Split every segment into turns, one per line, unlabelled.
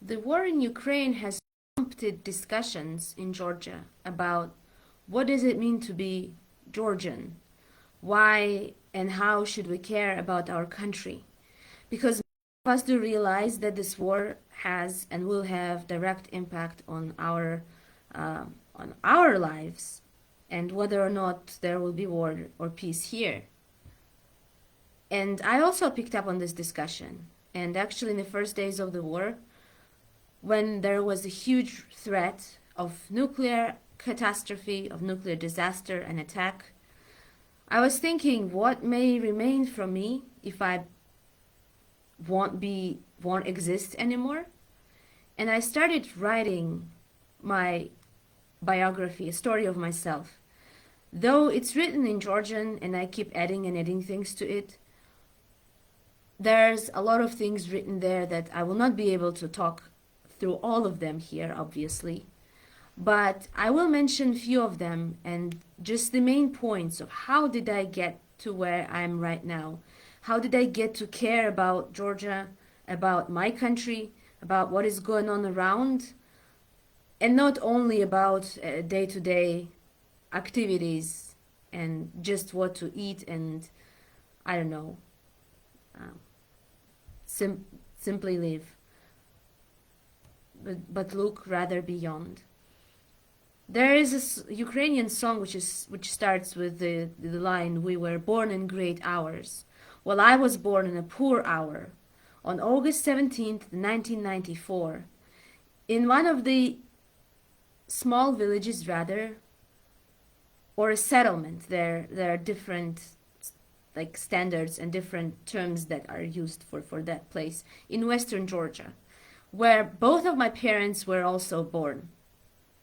The war in Ukraine has prompted discussions in Georgia about what does it mean to be Georgian? Why and how should we care about our country? Because most of us do realize that this war has and will have direct impact on our lives and whether or not there will be war or peace here. And I also picked up on this discussion. And actually, in the first days of the war, when there was a huge threat of nuclear catastrophe, of nuclear disaster and attack, I was thinking what may remain from me if I won't exist anymore. And I started writing my biography, a story of myself. Though it's written in Georgian and I keep adding and adding things to it, there's a lot of things written there that I will not be able to talk through all of them here, obviously. But I will mention a few of them and just the main points of how did I get to where I am right now? How did I get to care about Georgia, about my country, about what is going on around, and not only about day-to-day activities and just what to eat and, I don't know, um, simply live, but look rather beyond. There is a Ukrainian song which starts with the line, "We were born in great hours." Well, I was born in a poor hour on August 17th, 1994, in one of the small villages, rather, or a settlement. There are different like standards and different terms that are used for that place in western Georgia, where both of my parents were also born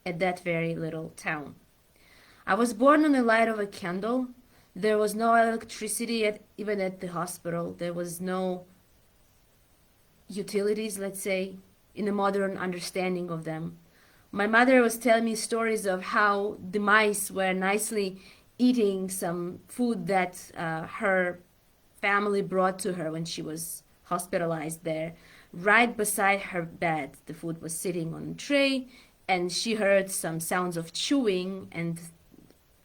at that very little town. I was born on the light of a candle. There was no electricity even at the hospital. There was no utilities, let's say, in a modern understanding of them. My mother was telling me stories of how the mice were nicely eating some food that her family brought to her when she was hospitalized there. Right beside her bed, the food was sitting on a tray, and she heard some sounds of chewing and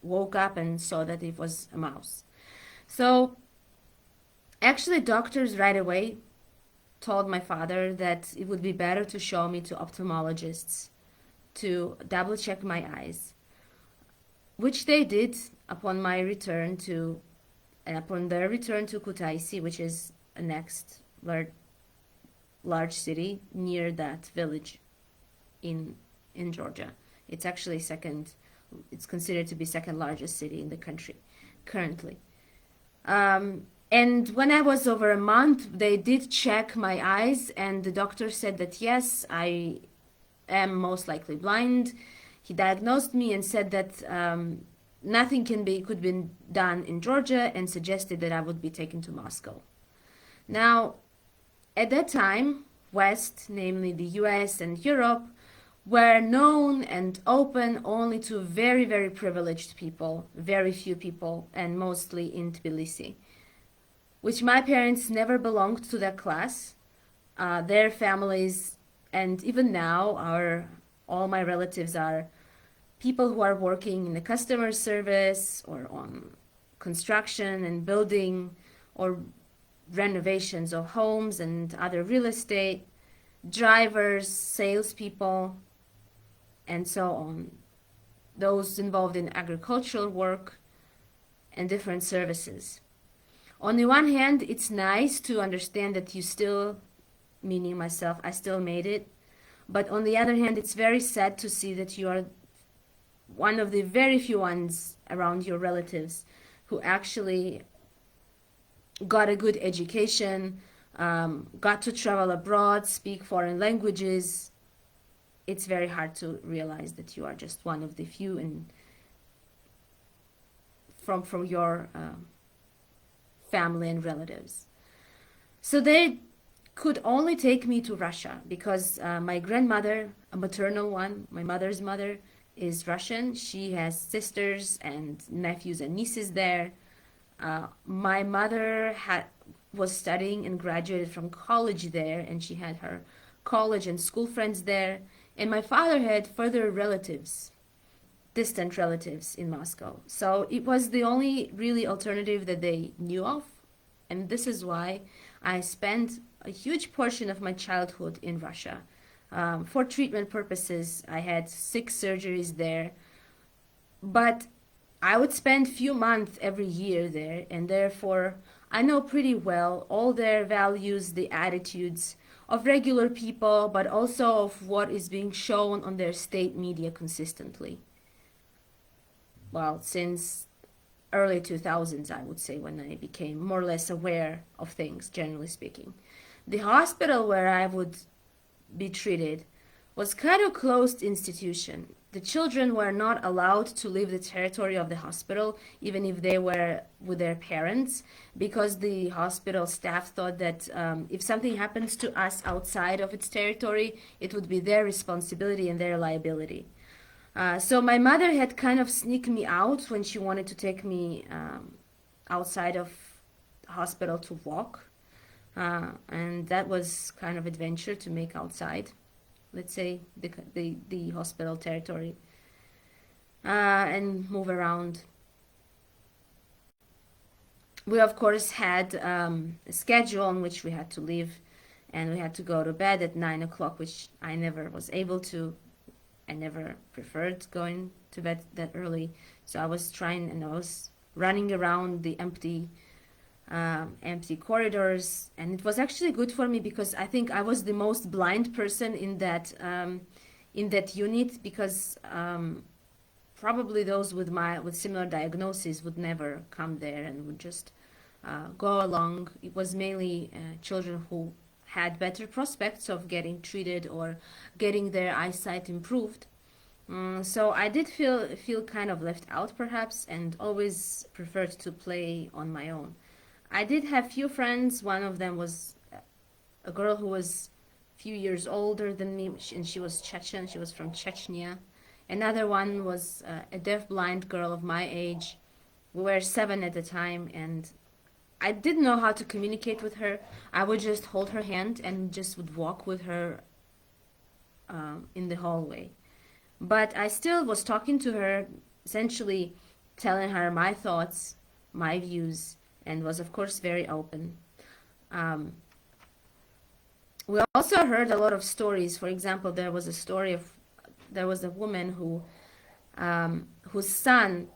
woke up and saw that it was a mouse. So actually, doctors right away told my father that it would be better to show me to ophthalmologists to double check my eyes, which they did upon my return to, and upon their return to Kutaisi, which is a next large city near that village in Georgia. It's actually second. It's considered to be second largest city in the country currently. And when I was over a month, they did check my eyes, and the doctor said that yes, I am most likely blind. He diagnosed me and said that nothing could be done in Georgia, and suggested that I would be taken to Moscow. Now, at that time, West, namely the US and Europe, were known and open only to very, very privileged people, very few people, and mostly in Tbilisi, which my parents never belonged to that class. Their families, and even now, all my relatives are people who are working in the customer service or on construction and building or renovations of homes and other real estate, drivers, salespeople, and so on. Those involved in agricultural work and different services. On the one hand, it's nice to understand that you still, meaning myself, I still made it. But on the other hand, it's very sad to see that you are one of the very few ones around your relatives who actually got a good education, got to travel abroad, speak foreign languages. It's very hard to realize that you are just one of the few from your family and relatives. So they could only take me to Russia because my grandmother, a maternal one, my mother's mother, is Russian. She has sisters and nephews and nieces there. My mother was studying and graduated from college there, and she had her college and school friends there, and my father had further relatives, distant relatives in Moscow. So it was the only really alternative that they knew of, and this is why I spent a huge portion of my childhood in Russia. For treatment purposes, I had 6 surgeries there, but I would spend few months every year there, and therefore I know pretty well all their values, the attitudes of regular people, but also of what is being shown on their state media consistently. Well, since early 2000s, I would say, when I became more or less aware of things, generally speaking. The hospital where I would be treated was kind of closed institution. The children were not allowed to leave the territory of the hospital, even if they were with their parents, because the hospital staff thought that if something happens to us outside of its territory, it would be their responsibility and their liability. So my mother had kind of sneaked me out when she wanted to take me outside of the hospital to walk. And that was kind of adventure to make outside, let's say, the hospital territory, and move around. We, of course, had a schedule on which we had to leave, and we had to go to bed at 9 o'clock, which I never was able to. I never preferred going to bed that early, so I was trying, and I was running around the empty corridors, and it was actually good for me because I think I was the most blind person in that unit, because probably those with similar diagnoses would never come there and would just go along. It was mainly children who had better prospects of getting treated or getting their eyesight improved. So I did feel kind of left out perhaps, and always preferred to play on my own. I did have few friends. One of them was a girl who was a few years older than me, and she was Chechen. She was from Chechnya. Another one was a deaf-blind girl of my age. We were 7 at the time, and I didn't know how to communicate with her. I would just hold her hand and just would walk with her in the hallway. But I still was talking to her, essentially telling her my thoughts, my views, and was, of course, very open. Um, we also heard a lot of stories. For example, there was a woman whose son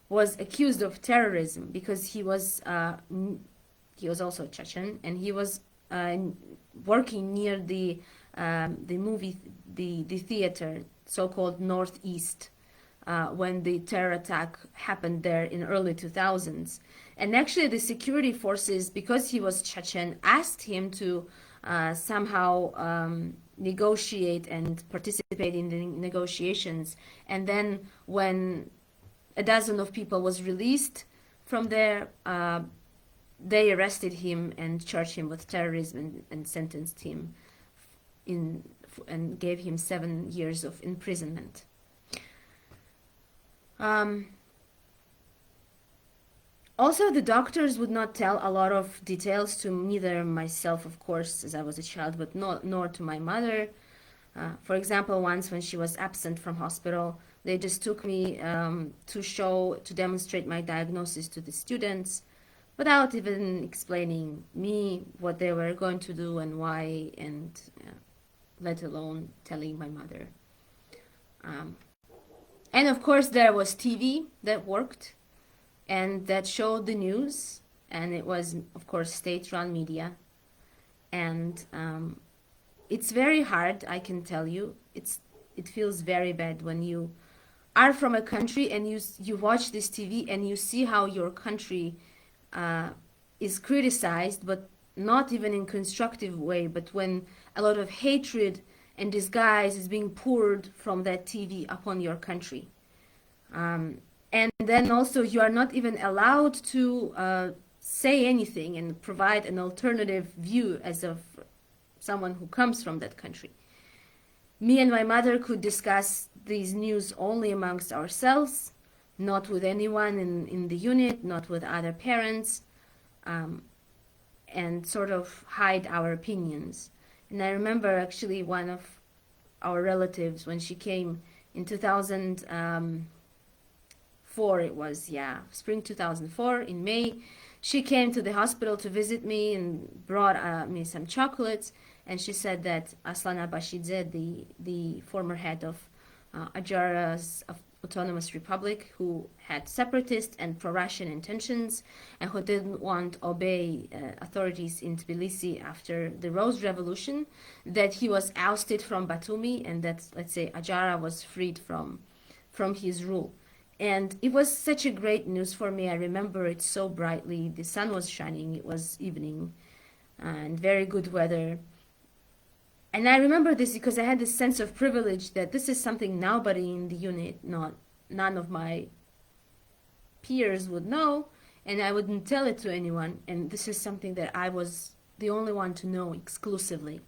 was accused of terrorism because he was also Chechen, and he was working near the movie the theater, so-called Northeast, when the terror attack happened there in early 2000s. And actually the security forces, because he was Chechen, asked him to somehow negotiate and participate in the negotiations. And then when a dozen of people was released from there, they arrested him and charged him with terrorism, and sentenced him in and gave him 7 years of imprisonment. Also, the doctors would not tell a lot of details to neither myself, of course, as I was a child, but nor to my mother. For example, once when she was absent from hospital, they just took me to demonstrate my diagnosis to the students, without even explaining me what they were going to do and why, and let alone telling my mother. And of course, there was TV that worked and that showed the news, and it was, of course, state-run media. And it's very hard, I can tell you. It feels very bad when you are from a country and you watch this TV and you see how your country is criticized, but not even in constructive way, but when a lot of hatred and disguise is being poured from that TV upon your country. And then also you are not even allowed to say anything and provide an alternative view as of someone who comes from that country. Me and my mother could discuss these news only amongst ourselves, not with anyone in the unit, not with other parents, and sort of hide our opinions. And I remember actually one of our relatives when she came in 2004, it was, yeah, spring 2004 in May. She came to the hospital to visit me and brought me some chocolates. And she said that Aslan Abashidze, the former head of Adjara's autonomous republic, who had separatist and pro-Russian intentions and who didn't want to obey authorities in Tbilisi after the Rose Revolution, that he was ousted from Batumi and that, let's say, Adjara was freed from his rule. And it was such a great news for me. I remember it so brightly. The sun was shining. It was evening and very good weather. And I remember this because I had this sense of privilege that this is something nobody in the unit, none of my peers would know, and I wouldn't tell it to anyone. And this is something that I was the only one to know exclusively,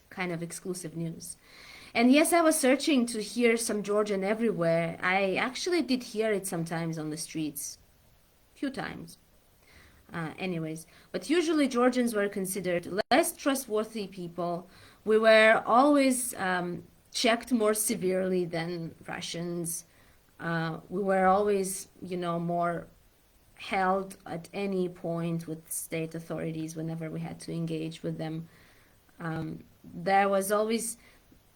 kind of exclusive news. And yes, I was searching to hear some Georgian everywhere. I actually did hear it sometimes on the streets, few times. Anyways, but usually Georgians were considered less trustworthy people. We were always checked more severely than Russians. We were always, more held at any point with state authorities whenever we had to engage with them. There was always,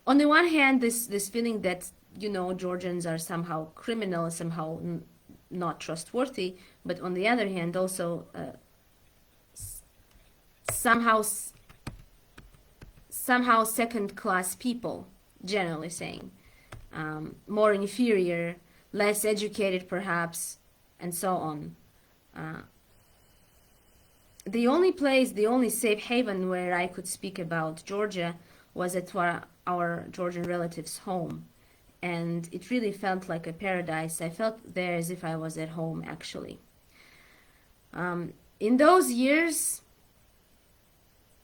on the one hand, this feeling that, Georgians are somehow criminal, somehow not trustworthy, but on the other hand, also somehow second-class people, generally saying, more inferior, less educated, perhaps, and so on. The only safe haven where I could speak about Georgia was at our Georgian relatives' home. And it really felt like a paradise. I felt there as if I was at home, actually. In those years,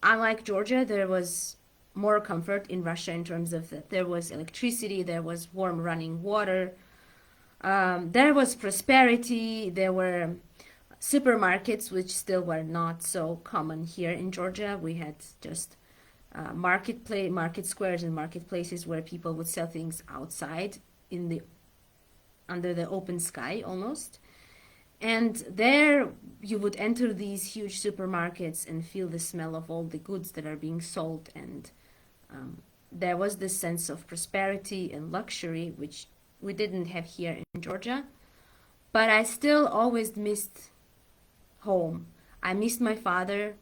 unlike Georgia, there was more comfort in Russia in terms of that there was electricity, there was warm running water, there was prosperity, there were supermarkets, which still were not so common here in Georgia. We had just market squares and marketplaces where people would sell things outside under the open sky almost. And there you would enter these huge supermarkets and feel the smell of all the goods that are being sold. And there was this sense of prosperity and luxury, which we didn't have here in Georgia. But I still always missed home. I missed my father.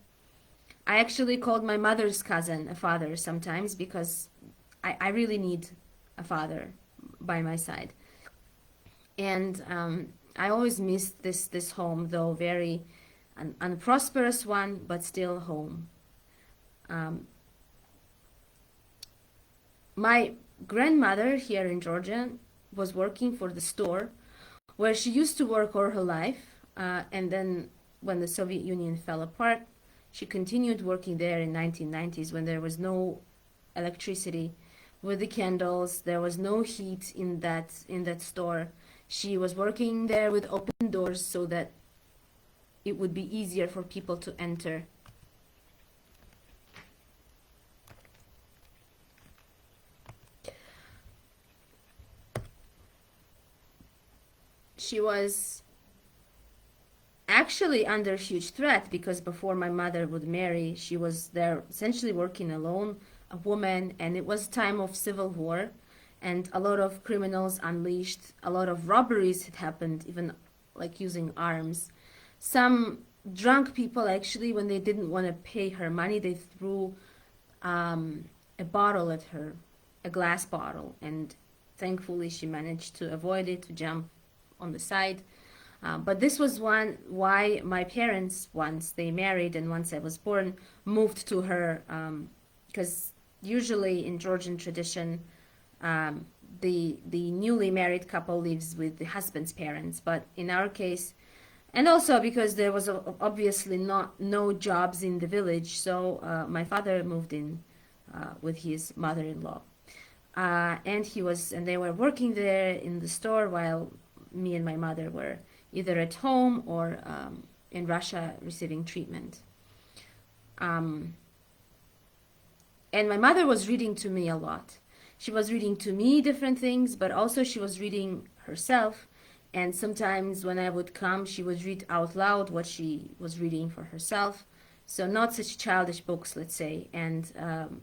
I actually called my mother's cousin a father sometimes because I really need a father by my side. And I always missed this home, though very unprosperous one, but still home. My grandmother here in Georgia was working for the store where she used to work all her life, and then when the Soviet Union fell apart, she continued working there in 1990s when there was no electricity with the candles, there was no heat in that store. She was working there with open doors so that it would be easier for people to enter. She was actually under huge threat because before my mother would marry, she was there essentially working alone, a woman, and it was time of civil war, and a lot of criminals unleashed, a lot of robberies had happened, even like using arms. Some drunk people actually, when they didn't want to pay her money, they threw a bottle at her, a glass bottle, and thankfully she managed to avoid it, to jump on the side. But this was why my parents, once they married and once I was born, moved to her, because usually in Georgian tradition, the newly married couple lives with the husband's parents. But in our case, and also because there was obviously no jobs in the village, so my father moved in with his mother-in-law, and they were working there in the store while me and my mother were either at home or in Russia receiving treatment. And my mother was reading to me a lot. She was reading to me different things, but also she was reading herself. And sometimes when I would come, she would read out loud what she was reading for herself. So not such childish books, let's say, and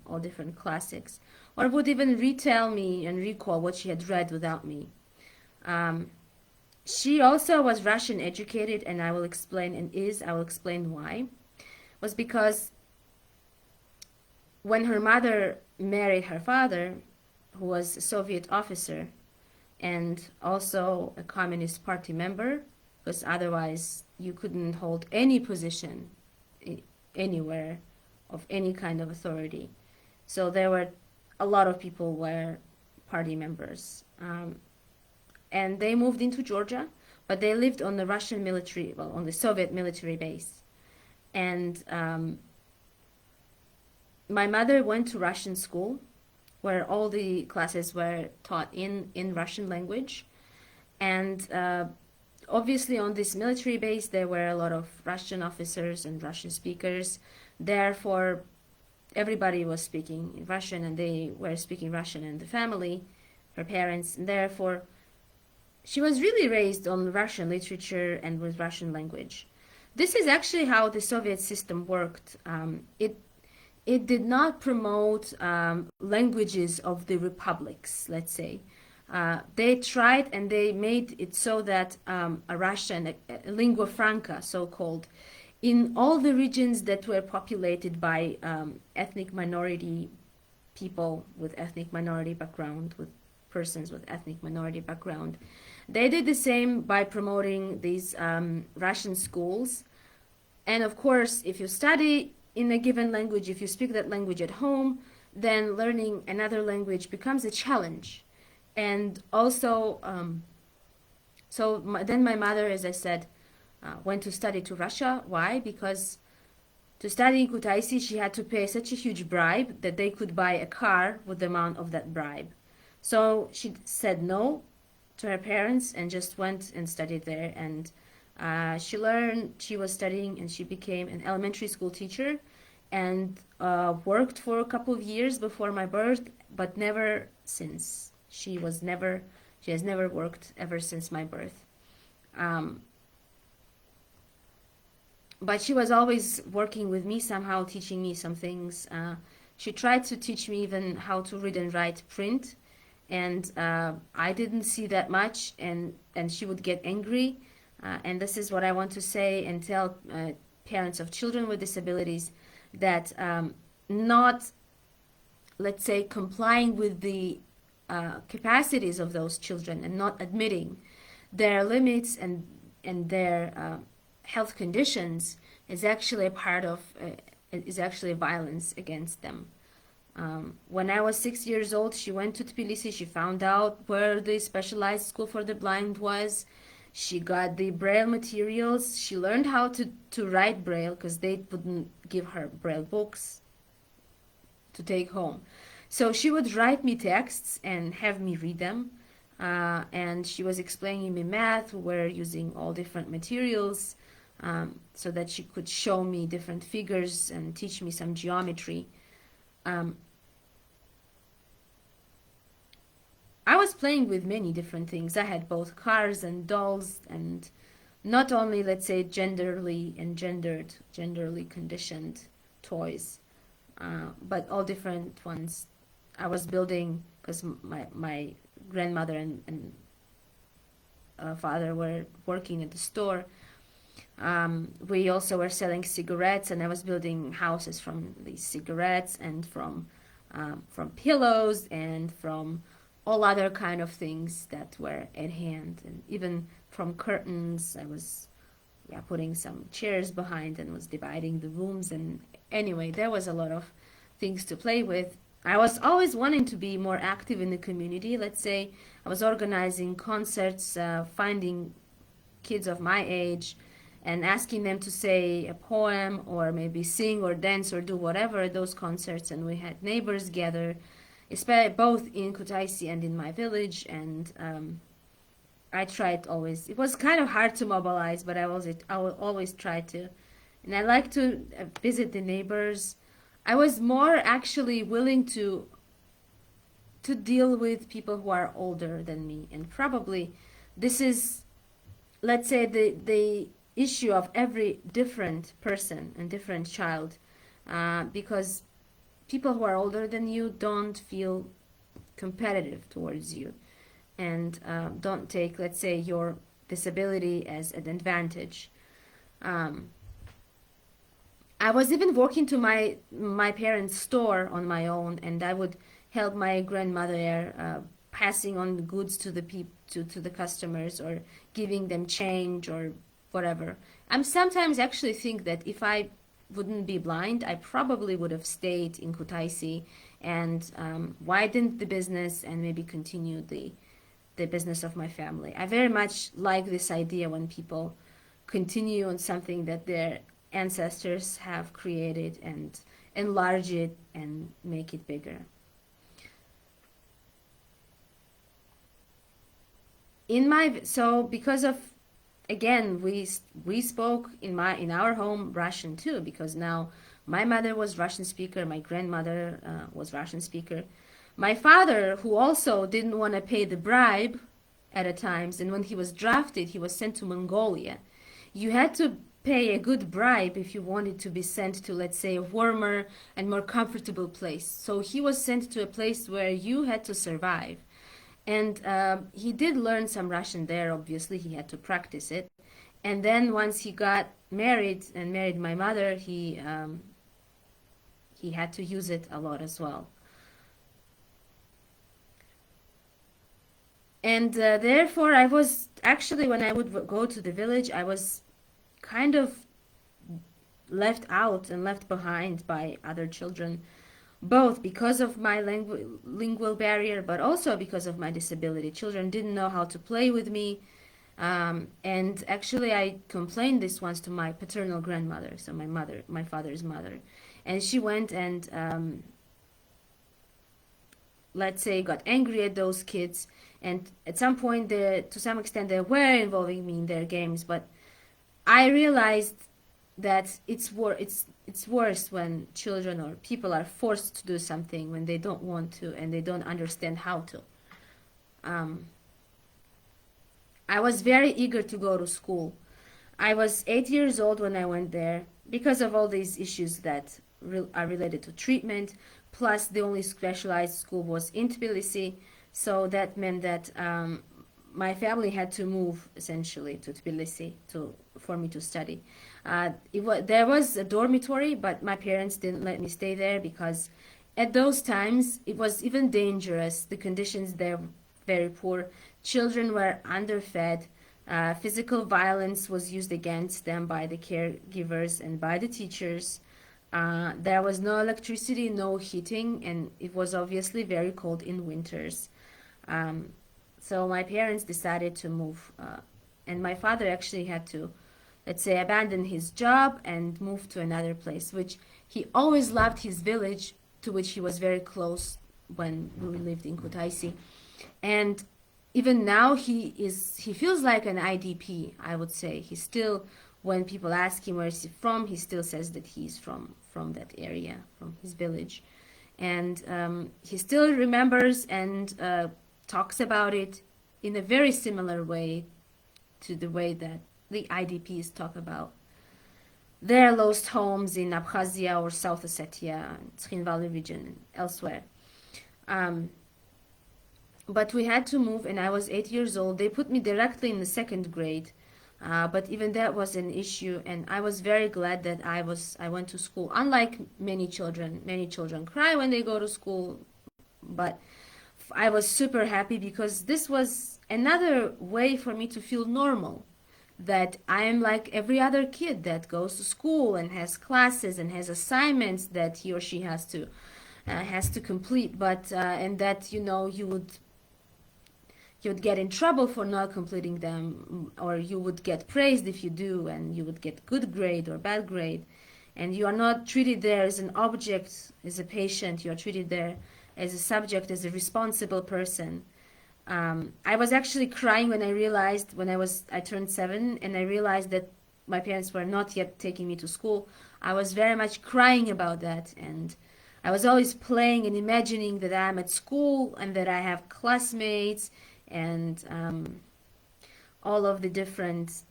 all different classics. Or would even retell me and recall what she had read without me. Um, she also was Russian educated, and I will explain, I will explain why. Was because when her mother married her father, who was a Soviet officer and also a Communist Party member, because otherwise you couldn't hold any position anywhere of any kind of authority. So there were a lot of people were party members. And they moved into Georgia, but they lived on the Russian military, well, on the Soviet military base. And my mother went to Russian school, where all the classes were taught in Russian language. And obviously on this military base, there were a lot of Russian officers and Russian speakers. Therefore, everybody was speaking Russian, and they were speaking Russian in the family, her parents. And therefore, she was really raised on Russian literature and with Russian language. This is actually how the Soviet system worked. It did not promote languages of the republics, let's say. They tried and they made it so that a Russian, a lingua franca, so-called, in all the regions that were populated by ethnic minority people with ethnic minority background, with persons with ethnic minority background. They did the same by promoting these Russian schools. And of course, if you study in a given language, if you speak that language at home, then learning another language becomes a challenge. And also, then my mother, as I said, went to study to Russia. Why? Because to study in Kutaisi, she had to pay such a huge bribe that they could buy a car with the amount of that bribe. So she said no to her parents and just went and studied there. And she learned, she was studying, and she became an elementary school teacher and worked for a couple of years before my birth, but never since. She has never worked ever since my birth. But she was always working with me somehow, teaching me some things. She tried to teach me even how to read and write print, and I didn't see that much, and she would get angry. And this is what I want to say and tell parents of children with disabilities, that not, let's say, complying with the capacities of those children and not admitting their limits and their health conditions is actually a part of, is actually violence against them. When I was 6 years old, she went to Tbilisi. She found out where the specialized school for the blind was. She got the Braille materials. She learned how to write Braille because they wouldn't give her Braille books to take home. So she would write me texts and have me read them. And she was explaining me math. We were using all different materials so that she could show me different figures and teach me some geometry. I was playing with many different things. I had both cars and dolls, and not only, let's say, genderly conditioned toys, but all different ones. I was building, because my grandmother and father were working at the store. We also were selling cigarettes, and I was building houses from these cigarettes and from pillows and from all other kind of things that were at hand, and even from curtains. I was putting some chairs behind and was dividing the rooms. And anyway, there was a lot of things to play with. I was always wanting to be more active in the community. Let's say I was organizing concerts, finding kids of my age and asking them to say a poem or maybe sing or dance or do whatever at those concerts. And we had neighbors gather, especially both in Kutaisi and in my village. And I tried always. It was kind of hard to mobilize, but I will always try to. And I like to visit the neighbors. I was more actually willing to deal with people who are older than me, and probably this is, let's say, the issue of every different person and different child, because people who are older than you don't feel competitive towards you, and don't take, let's say, your disability as an advantage. Um, I was even walking to my parents' store on my own, and I would help my grandmother, passing on goods to the to the customers, or giving them change or whatever. I'm sometimes actually think that if I wouldn't be blind, I probably would have stayed in Kutaisi and widened the business and maybe continued the business of my family. I very much like this idea when people continue on something that their ancestors have created and enlarge it and make it bigger. So because of, again, we spoke in our home Russian too, because now my mother was Russian speaker, my grandmother was Russian speaker. My father, who also didn't want to pay the bribe at a times, and when he was drafted, he was sent to Mongolia. You had to pay a good bribe if you wanted to be sent to, let's say, a warmer and more comfortable place. So he was sent to a place where you had to survive. And he did learn some Russian there, obviously, he had to practice it. And then once he got married and married my mother, he had to use it a lot as well. And therefore, I was actually, when I would go to the village, I was kind of left out and left behind by other children, both because of my lingual barrier, but also because of my disability. Children didn't know how to play with me. And actually, I complained this once to my paternal grandmother, so my mother, my father's mother. And she went and, let's say, got angry at those kids. And at some point, to some extent, they were involving me in their games. But I realized that it's worse when children or people are forced to do something when they don't want to and they don't understand how to. Um, I was very eager to go to school. I was 8 years old when I went there because of all these issues that are related to treatment. Plus, the only specialized school was in Tbilisi, so that meant that my family had to move essentially to Tbilisi for me to study. There was a dormitory, but my parents didn't let me stay there because at those times it was even dangerous. The conditions there were very poor. Children were underfed. Physical violence was used against them by the caregivers and by the teachers. There was no electricity, no heating, and it was obviously very cold in winters. Um, so my parents decided to move, and my father actually had to, let's say, abandon his job and move to another place, which he always loved his village, to which he was very close when we lived in Kutaisi. And even now he feels like an IDP, I would say. He still, when people ask him where he's from, he still says that he's from that area, from his village. And he still remembers and talks about it in a very similar way to the way that the IDPs talk about their lost homes in Abkhazia or South Ossetia, Tskhin Valley region, and elsewhere. Um, but we had to move, and I was 8 years old. They put me directly in the second grade, but even that was an issue, and I was very glad that I went to school. Unlike many children cry when they go to school, but I was super happy because this was another way for me to feel normal. That I am like every other kid that goes to school and has classes and has assignments that he or she has to complete, but and that you would get in trouble for not completing them, or you would get praised if you do, and you would get good grade or bad grade, and you are not treated there as an object, as a patient. You are treated there as a subject, as a responsible person. I was actually crying when I turned 7, and I realized that my parents were not yet taking me to school, I was very much crying about that. And I was always playing and imagining that I'm at school and that I have classmates and all of the different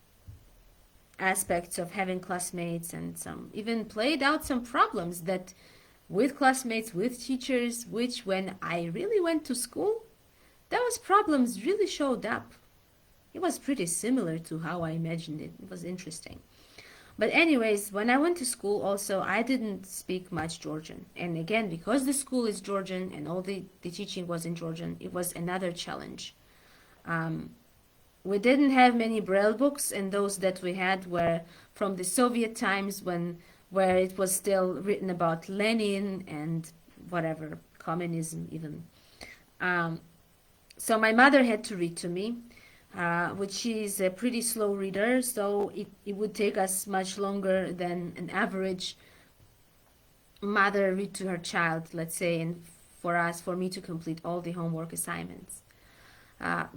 aspects of having classmates, and some even played out some problems that with classmates, with teachers, which when I really went to school, those problems really showed up. It was pretty similar to how I imagined it. It was interesting. But anyways, when I went to school also, I didn't speak much Georgian. And again, because the school is Georgian and all the teaching was in Georgian, it was another challenge. Um, we didn't have many Braille books, and those that we had were from the Soviet times when where it was still written about Lenin and whatever, communism even. Um, so my mother had to read to me, which is a pretty slow reader, so it would take us much longer than an average mother read to her child, let's say, and for me to complete all the homework assignments.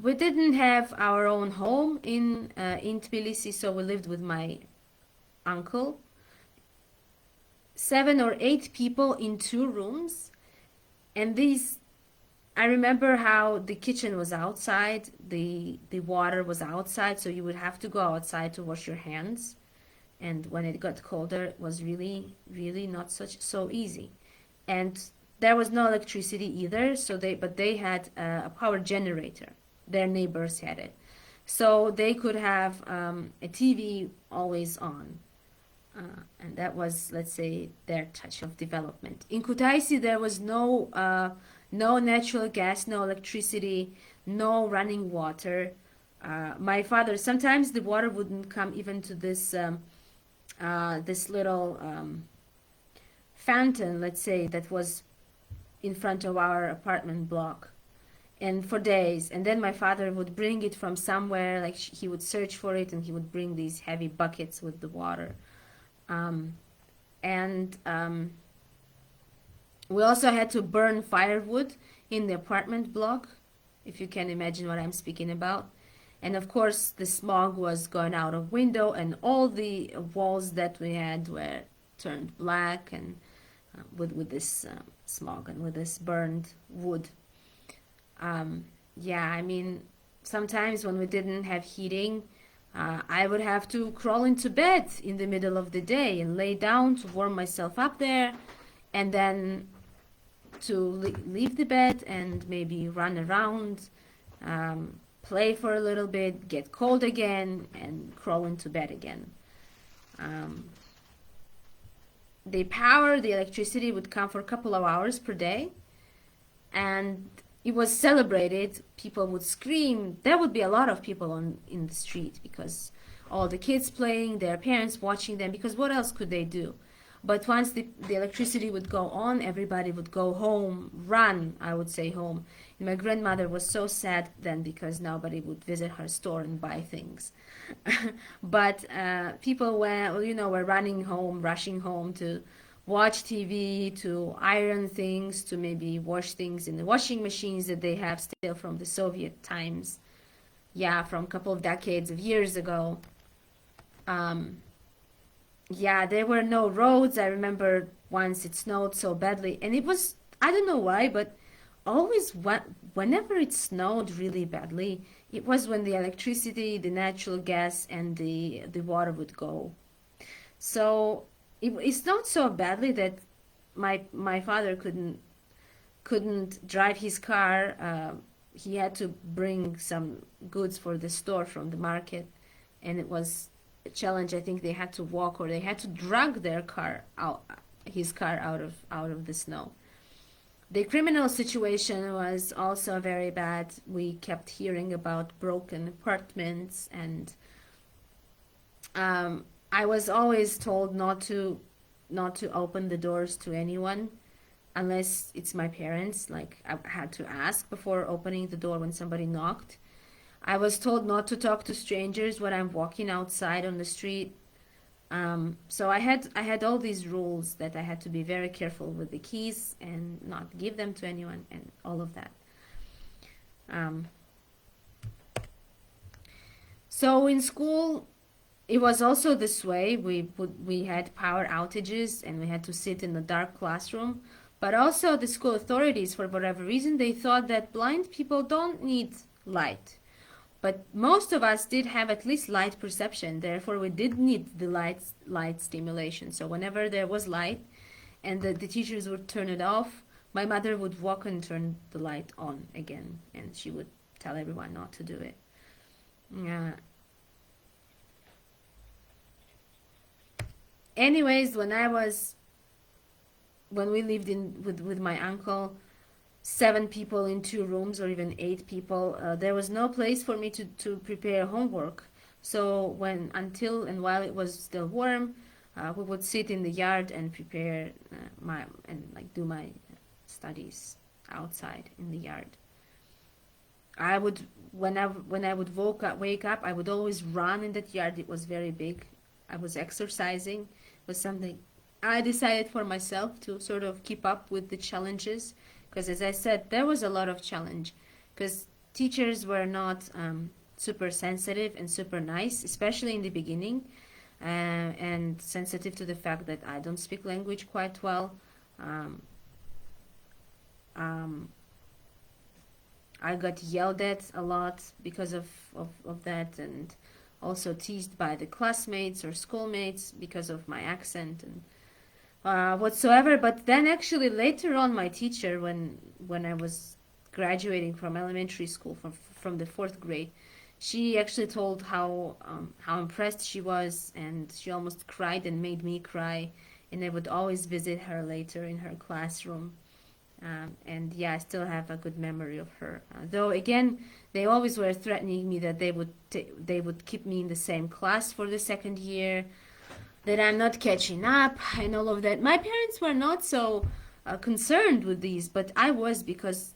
We didn't have our own home in Tbilisi, so we lived with my uncle. 7 or 8 people in 2 rooms, and these I remember how the kitchen was outside, the water was outside, so you would have to go outside to wash your hands. And when it got colder, it was really not so easy. And there was no electricity either, so they had a power generator. Their neighbors had it, so they could have a TV always on. And that was, let's say, their touch of development. In Kutaisi, there was no natural gas, no electricity, no running water. My father, sometimes the water wouldn't come even to this little fountain, let's say, that was in front of our apartment block, and for days. And then my father would bring it from somewhere, like he would search for it, and he would bring these heavy buckets with the water. Um, and We also had to burn firewood in the apartment block, if you can imagine what I'm speaking about. And of course, the smog was going out of window, and all the walls that we had were turned black, and with this smog and with this burned wood. Yeah, I mean, sometimes when we didn't have heating, I would have to crawl into bed in the middle of the day and lay down to warm myself up there, and then to leave the bed and maybe run around, play for a little bit, get cold again, and crawl into bed again. Um, the electricity would come for a couple of hours per day, and it was celebrated. People would scream. There would be a lot of people in the street because all the kids playing, their parents watching them, because what else could they do? But once the electricity would go on, everybody would go home, run, I would say home. And my grandmother was so sad then because nobody would visit her store and buy things. But people were running home, rushing home to watch TV, to iron things, to maybe wash things in the washing machines that they have still from the Soviet times. Yeah, from a couple of decades of years ago. Um, yeah, there were no roads. I remember once it snowed so badly, and it was, I don't know why, but always whenever it snowed really badly, it was when the electricity, the natural gas, and the water would go. So it snowed so badly that my father couldn't drive his car. He had to bring some goods for the store from the market, and it was a challenge. I think they had to walk, or they had to drag their car out, his car out of the snow. The criminal situation was also very bad. We kept hearing about broken apartments, and I was always told not to open the doors to anyone unless it's my parents. Like, I had to ask before opening the door when somebody knocked. I was told not to talk to strangers when I'm walking outside on the street. So I had all these rules that I had to be very careful with the keys and not give them to anyone and all of that. Um, so in school, it was also this way. We had power outages and we had to sit in a dark classroom. But also the school authorities, for whatever reason, they thought that blind people don't need light. But most of us did have at least light perception. Therefore, we did need the light stimulation. So whenever there was light, and the teachers would turn it off, my mother would walk and turn the light on again, and she would tell everyone not to do it. Yeah. Anyways, when we lived in with my uncle, 7 people in 2 rooms, or even 8 people, there was no place for me to prepare homework. So until and while it was still warm, we would sit in the yard and prepare my and like do my studies outside in the yard. I would when I would wake up, I would always run in that yard. It was very big. I was exercising. It was something I decided for myself to sort of keep up with the challenges, because as I said, there was a lot of challenge because teachers were not super sensitive and super nice, especially in the beginning, and sensitive to the fact that I don't speak language quite well. Um, um, I got yelled at a lot because of that, and also teased by the classmates or schoolmates because of my accent and whatsoever. But then actually later on, my teacher, when I was graduating from elementary school from the 4th grade, she actually told how impressed she was, and she almost cried and made me cry. And I would always visit her later in her classroom. And yeah, I still have a good memory of her. Though again, they always were threatening me that they would keep me in the same class for the 2nd year, that I'm not catching up, and all of that. My parents were not so concerned with these, but I was, because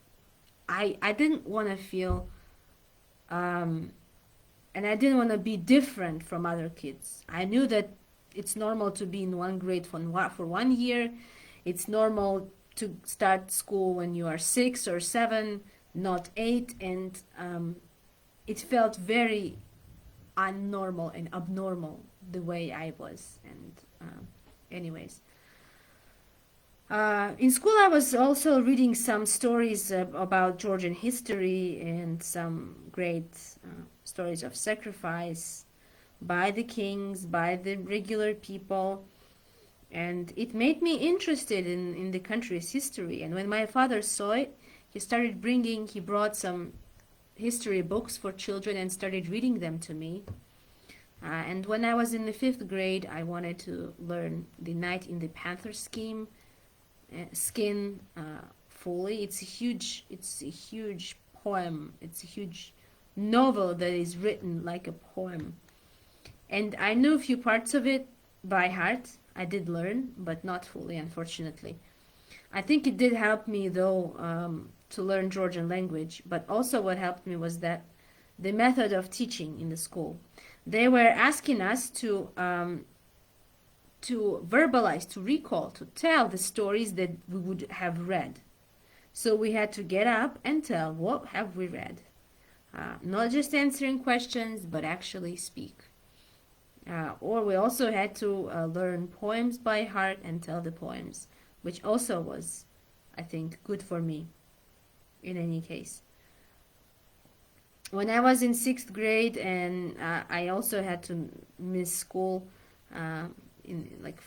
I didn't want to feel um, and I didn't want to be different from other kids. I knew that it's normal to be in one grade for 1 year. It's normal to start school when you are 6 or 7, not 8, and it felt very unnormal and abnormal the way I was. And anyways, in school, I was also reading some stories about Georgian history and some great stories of sacrifice by the kings, by the regular people. And it made me interested in the country's history. And when my father saw it, he brought some history books for children and started reading them to me. And when I was in the 5th grade, I wanted to learn The Knight in the Panther Skin fully. It's a huge poem. It's a huge novel that is written like a poem. And I knew a few parts of it by heart. I did learn, but not fully, unfortunately. I think it did help me, though, to learn Georgian language, but also what helped me was that the method of teaching in the school. They were asking us to verbalize, to recall, to tell the stories that we would have read. So we had to get up and tell what have we read. Not just answering questions, but actually speak. Or we also had to learn poems by heart and tell the poems, which also was, I think, good for me in any case. When I was in 6th grade, and I also had to miss school in like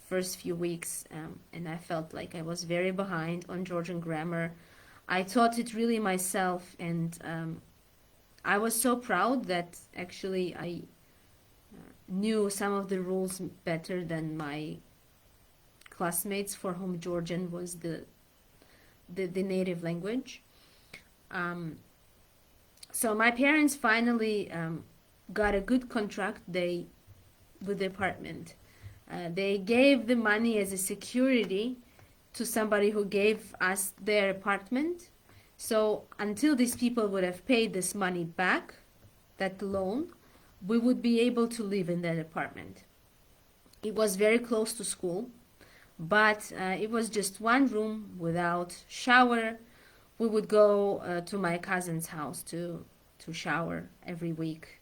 first few weeks, and I felt like I was very behind on Georgian grammar. I taught it really myself, and I was so proud that actually I knew some of the rules better than my classmates for whom Georgian was the native language. Um, so my parents finally got a good contract with the apartment. They gave the money as a security to somebody who gave us their apartment. So until these people would have paid this money back, that loan, we would be able to live in that apartment. It was very close to school, but it was just one room without shower. We would go to my cousin's house to shower every week.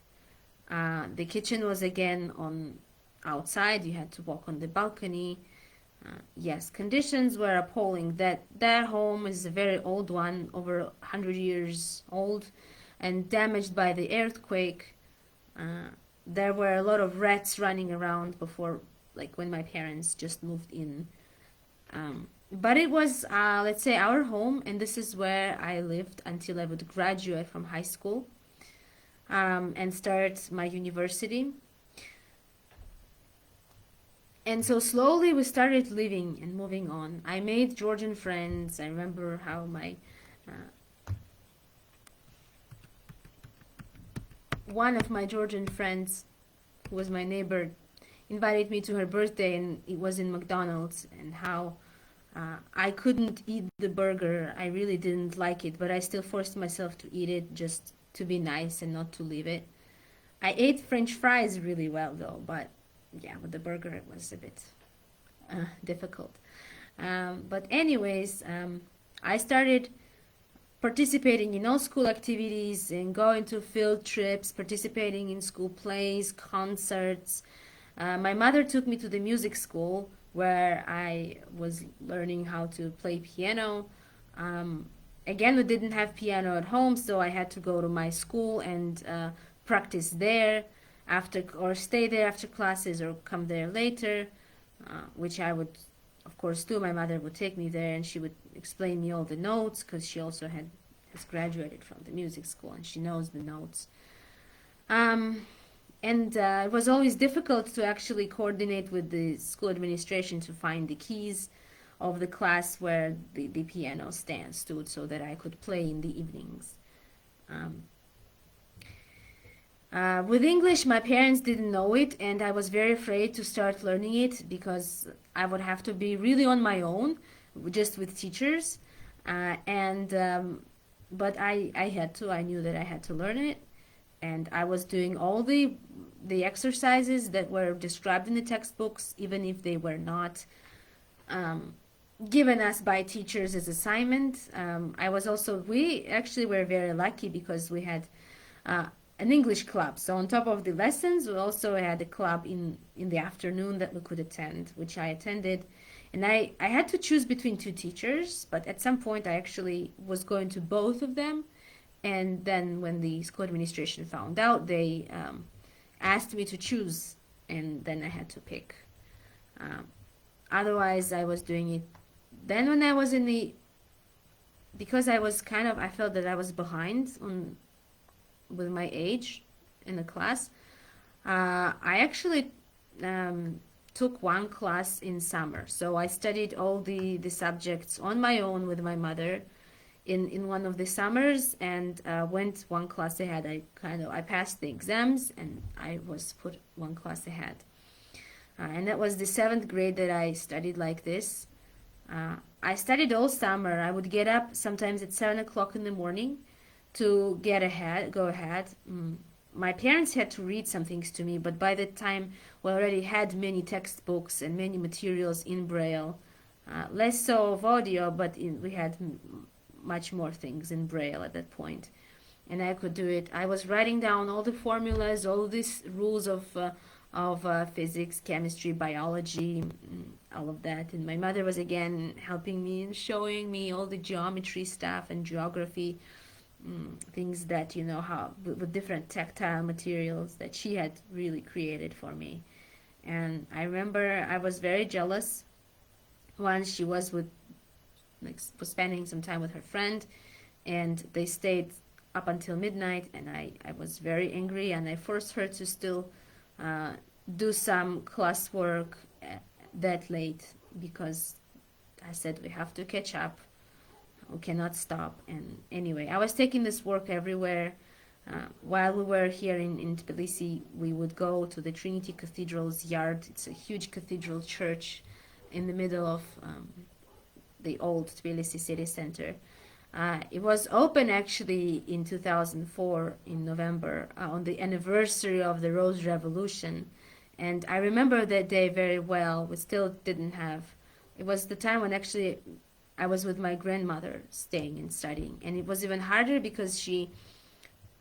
The kitchen was again on outside. You had to walk on the balcony. Yes, conditions were appalling. That home is a very old one, over 100 years old, and damaged by the earthquake. There were a lot of rats running around before, like when my parents just moved in. But it was, let's say, our home, and this is where I lived until I would graduate from high school and start my university. And so slowly we started living and moving on. I made Georgian friends. I remember how my one of my Georgian friends, who was my neighbor, invited me to her birthday, and it was in McDonald's, and how I couldn't eat the burger. I really didn't like it, but I still forced myself to eat it just to be nice and not to leave it. I ate French fries really well though, but yeah, with the burger it was a bit difficult. But anyways, I started participating in all school activities and going to field trips, participating in school plays, concerts. My mother took me to the music school where I was learning how to play piano. Again, we didn't have piano at home, so I had to go to my school and practice there after, or stay there after classes, or come there later, which I would, of course, do. My mother would take me there and she would explain me all the notes, because she also has graduated from the music school and she knows the notes. And it was always difficult to actually coordinate with the school administration to find the keys of the class where the piano stand stood, so that I could play in the evenings. Um, with English, my parents didn't know it, and I was very afraid to start learning it because I would have to be really on my own, just with teachers. And But I had to. I knew that I had to learn it, and I was doing all the exercises that were described in the textbooks, even if they were not um, given us by teachers as assignment. I was also, we actually were very lucky because we had uh, an English club. So on top of the lessons, we also had a club in the afternoon that we could attend, which I attended. And I had to choose between two teachers, but at some point I actually was going to both of them. And then when the school administration found out, they asked me to choose, and then I had to pick. Um, Otherwise, I was doing it. Then when I was in the, because I was kind of, I felt that I was behind on with my age in the class. I actually took one class in summer. So I studied all the subjects on my own with my mother in one of the summers, and went one class ahead. I passed the exams and I was put one class ahead. And that was the seventh grade that I studied like this. I studied all summer. I would get up sometimes at 7 o'clock in the morning to go ahead. My parents had to read some things to me, but by the time we already had many textbooks and many materials in Braille, less so of audio, but we had much more things in Braille at that point. And I could do it. I was writing down all the formulas, all these rules of physics, chemistry, biology, all of that. And my mother was again helping me and showing me all the geometry stuff and geography, things that, how with different tactile materials that she had really created for me. And I remember I was very jealous once she was was spending some time with her friend, and they stayed up until midnight, and I was very angry, and I forced her to still uh, do some classwork that late, because I said we have to catch up. We cannot stop. And anyway, I was taking this work everywhere. While we were here in Tbilisi, we would go to the Trinity Cathedral's yard. It's a huge cathedral church in the middle of the old Tbilisi city center. It was open actually in 2004 in November, on the anniversary of the Rose Revolution. And I remember that day very well. We still didn't have, it was the time when actually I was with my grandmother staying and studying. And it was even harder because she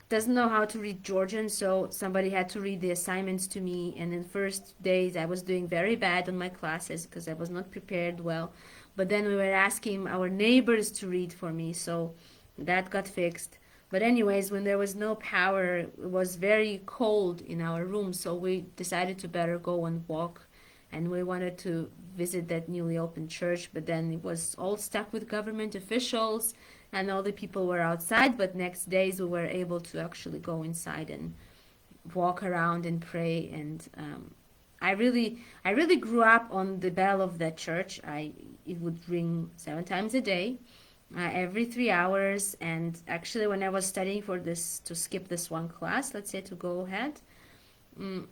doesn't know how to read Georgian, so somebody had to read the assignments to me. And in first days, I was doing very bad on my classes because I was not prepared well. But then we were asking our neighbors to read for me, so that got fixed. But anyways, when there was no power, it was very cold in our room, so we decided to better go and walk. And we wanted to visit that newly opened church, but then it was all stuck with government officials, and all the people were outside. But next days we were able to actually go inside and walk around and pray. And I really grew up on the bell of that church. It would ring 7 times a day, every 3 hours. And actually, when I was studying for this, to skip this one class, let's say to go ahead,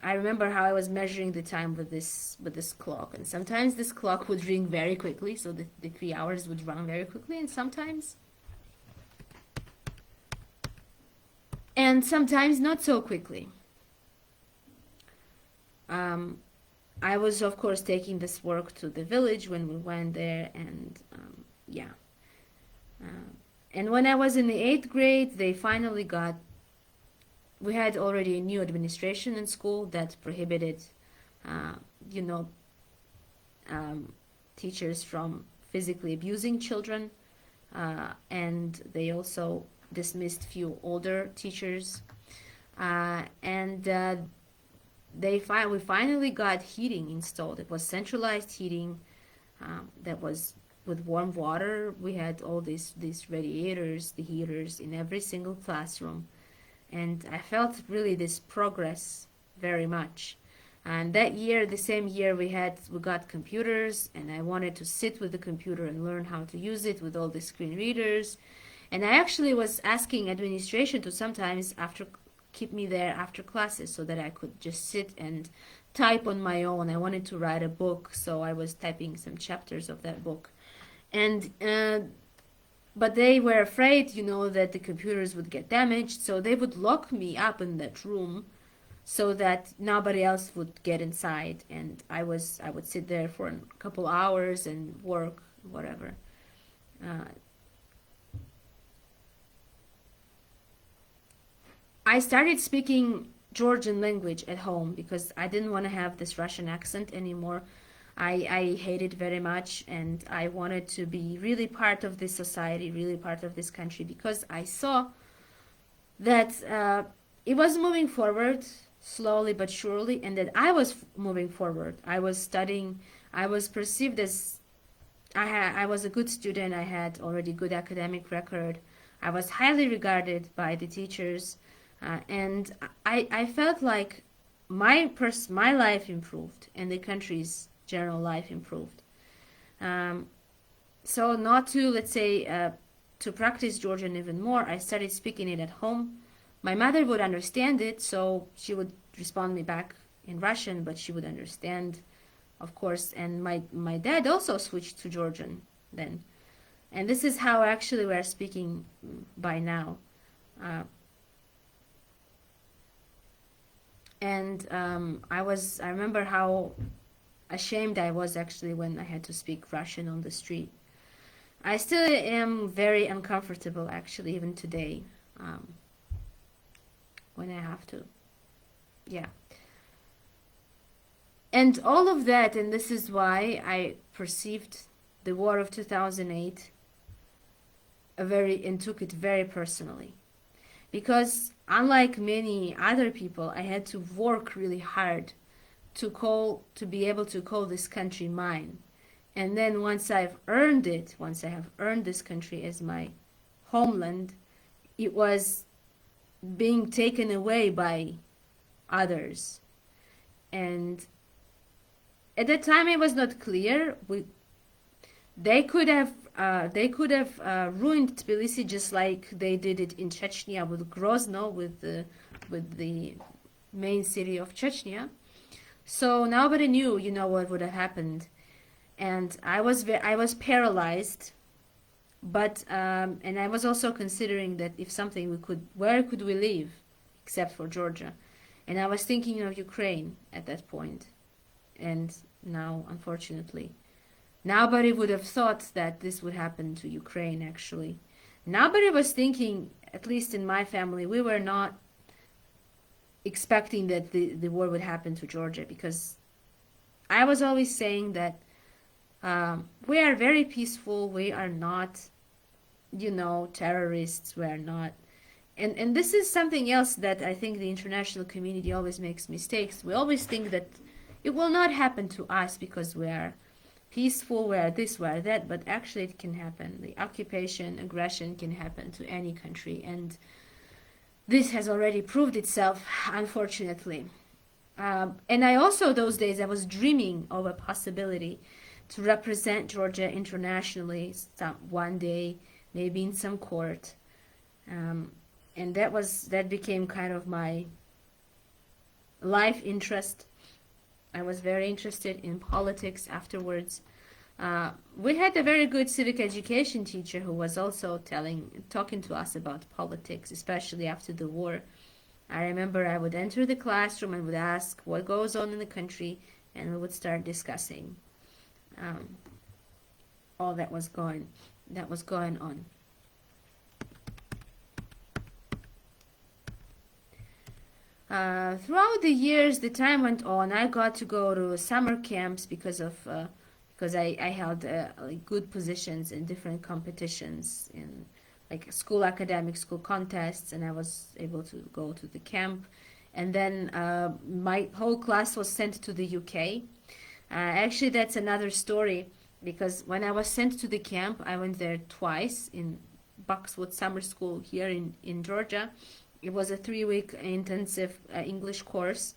I remember how I was measuring the time with this clock. And sometimes this clock would ring very quickly, so the 3 hours would run very quickly, and sometimes not so quickly. I was, of course, taking this work to the village when we went there, and yeah. And when I was in the 8th grade, they finally got. We had already a new administration in school that prohibited, uh, you know, teachers from physically abusing children, and they also dismissed few older teachers, and we finally got heating installed. It was centralized heating, that was with warm water. We had all these radiators, the heaters in every single classroom, and I felt really this progress very much. And that year, the same year, we got computers, and I wanted to sit with the computer and learn how to use it with all the screen readers. And I actually was asking administration to sometimes after keep me there after classes so that I could just sit and type on my own. I wanted to write a book, so I was typing some chapters of that book. And but they were afraid, that the computers would get damaged, so they would lock me up in that room so that nobody else would get inside. And I would sit there for a couple hours and work, whatever. Uh, I started speaking Georgian language at home because I didn't want to have this Russian accent anymore. I hate it very much, and I wanted to be really part of this society, really part of this country, because I saw that it was moving forward slowly but surely, and that I was moving forward. I was studying. I was perceived as I was a good student. I had already good academic record. I was highly regarded by the teachers, and I felt like my life improved and the country's general life improved. Um, so not to, let's say, to practice Georgian even more, I started speaking it at home. My mother would understand it, so she would respond me back in Russian, but she would understand, of course. And my dad also switched to Georgian then. And this is how actually we are speaking by now. Uh, and I remember how ashamed I was actually when I had to speak Russian on the street. I still am very uncomfortable actually even today, um, when I have to. Yeah. And all of that, and this is why I perceived the war of 2008 and took it very personally. Because unlike many other people, I had to work really hard to be able to call this country mine. And then once I have earned this country as my homeland, it was being taken away by others. And at that time, it was not clear. They could have ruined Tbilisi just like they did it in Chechnya with Grozno, with the main city of Chechnya. So nobody knew, what would have happened, and I was paralyzed. But and I was also considering that if something where could we live, except for Georgia, and I was thinking of Ukraine at that point, and now unfortunately, nobody would have thought that this would happen to Ukraine. Actually, nobody was thinking at least in my family, we were not expecting that the war would happen to Georgia, because I was always saying that we are very peaceful. We are not, terrorists. We are not. And this is something else that I think the international community always makes mistakes. We always think that it will not happen to us because we are peaceful, we are this, we are that, but actually it can happen. The occupation, aggression can happen to any country, and this has already proved itself, unfortunately. And I also, those days, I was dreaming of a possibility to represent Georgia internationally one day, maybe in some court. Um, and that became kind of my life interest. I was very interested in politics afterwards. We had a very good civic education teacher who was also talking to us about politics, especially after the war. I remember I would enter the classroom and would ask what goes on in the country, and we would start discussing um, all that was going on. Throughout the years, the time went on. I got to go to summer camps because I held like good positions in different competitions in like school academic school contests, and I was able to go to the camp. And then my whole class was sent to the UK. Actually, that's another story, because when I was sent to the camp, I went there twice in Boxwood Summer School here in Georgia. It was a 3-week intensive English course,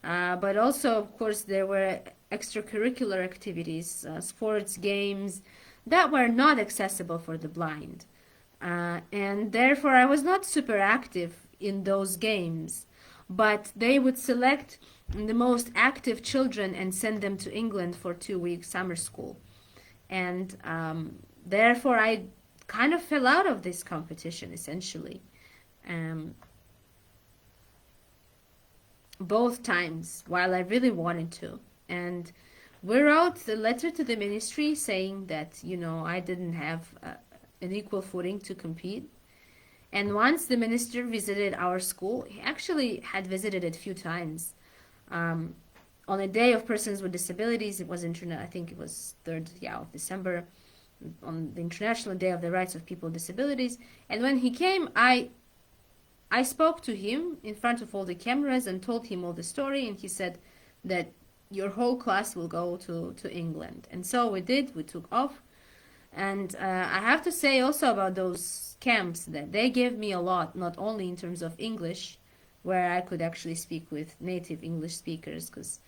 but also, of course, there were extracurricular activities, sports, games that were not accessible for the blind. And therefore, I was not super active in those games, but they would select the most active children and send them to England for 2 week summer school. And therefore, I kind of fell out of this competition essentially. Um, both times while I really wanted to. And we wrote the letter to the ministry saying that, I didn't have an equal footing to compete. And once the minister visited our school, he actually had visited it a few times. Um, on a day of persons with disabilities, it was I think it was 3rd, of December, on the International Day of the Rights of People with Disabilities. And when he came, I spoke to him in front of all the cameras and told him all the story, and he said that your whole class will go to England. And so we did, we took off. And I have to say also about those camps that they gave me a lot, not only in terms of English, where I could actually speak with native English speakers, because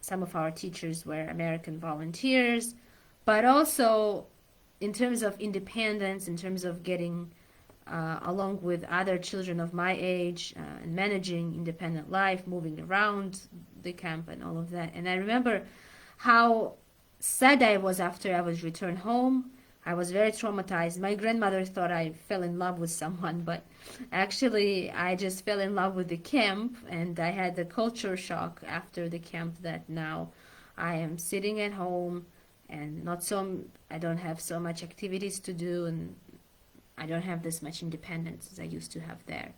some of our teachers were American volunteers, but also in terms of independence, in terms of getting along with other children of my age and managing independent life, moving around the camp and all of that. And I remember how sad I was after I was returned home. I was very traumatized. My grandmother thought I fell in love with someone, but actually I just fell in love with the camp, and I had the culture shock after the camp that now I am sitting at home and I don't have so much activities to do, and I don't have this much independence as I used to have there.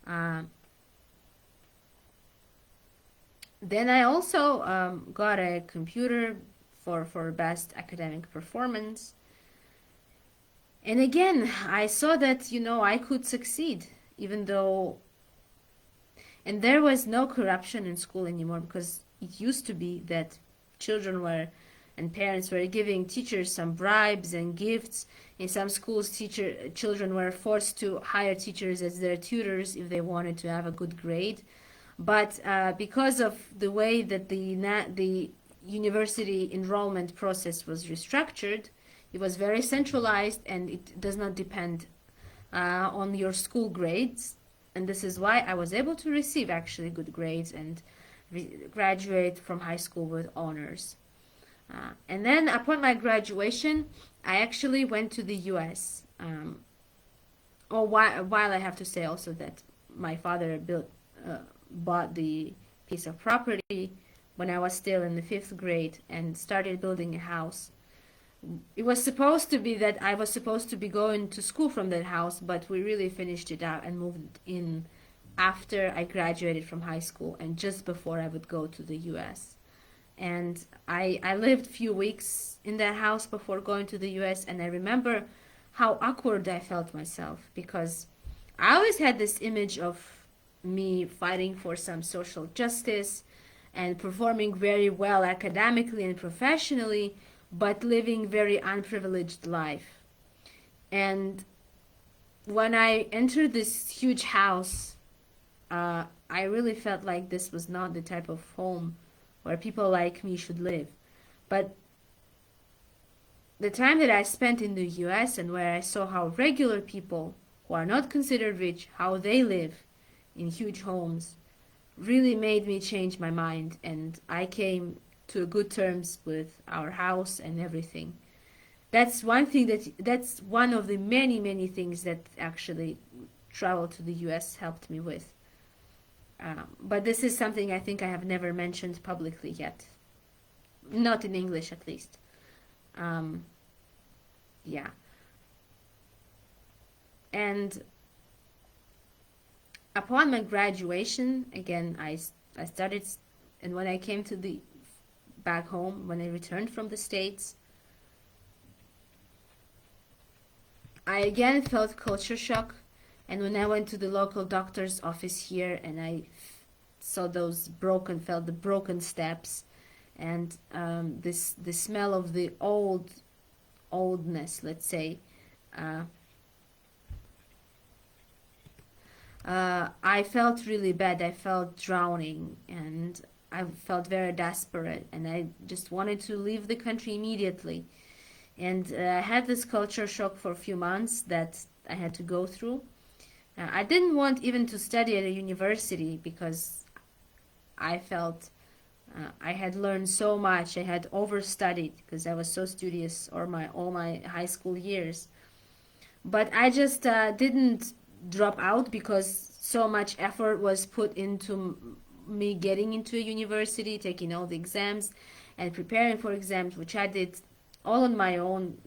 Uh, then I also got a computer for best academic performance. And again, I saw that, I could succeed, even though, and there was no corruption in school anymore, because it used to be that and parents were giving teachers some bribes and gifts. In some schools, children were forced to hire teachers as their tutors if they wanted to have a good grade. But because of the way that the university enrollment process was restructured, it was very centralized, and it does not depend on your school grades. And this is why I was able to receive actually good grades and graduate from high school with honors. And then upon my graduation, I actually went to the US. While I have to say also that my father bought the piece of property when I was still in the 5th grade and started building a house. It was supposed to be that I was supposed to be going to school from that house, but we really finished it out and moved in after I graduated from high school and just before I would go to the US. And I lived few weeks in that house before going to the US, and I remember how awkward I felt myself because I always had this image of me fighting for some social justice and performing very well academically and professionally, but living very unprivileged life. And when I entered this huge house, I really felt like this was not the type of home where people like me should live. But the time that I spent in the US and where I saw how regular people who are not considered rich, how they live in huge homes, really made me change my mind, and I came to good terms with our house and everything. That's one of the many things that actually travel to the US helped me with. But this is something I think I have never mentioned publicly yet, not in English at least. Um, yeah, and upon my graduation, again, I started, and when I came to the back home, when I returned from the States, I again felt culture shock. And when I went to the local doctor's office here and I saw felt the broken steps and this the smell of the oldness, let's say, uh, I felt really bad. I felt drowning and I felt very desperate and I just wanted to leave the country immediately. And I had this culture shock for a few months that I had to go through. I didn't want even to study at a university because I felt I had learned so much. I had overstudied because I was so studious all my high school years. But I just didn't drop out because so much effort was put into me getting into a university, taking all the exams, and preparing for exams, which I did all on my own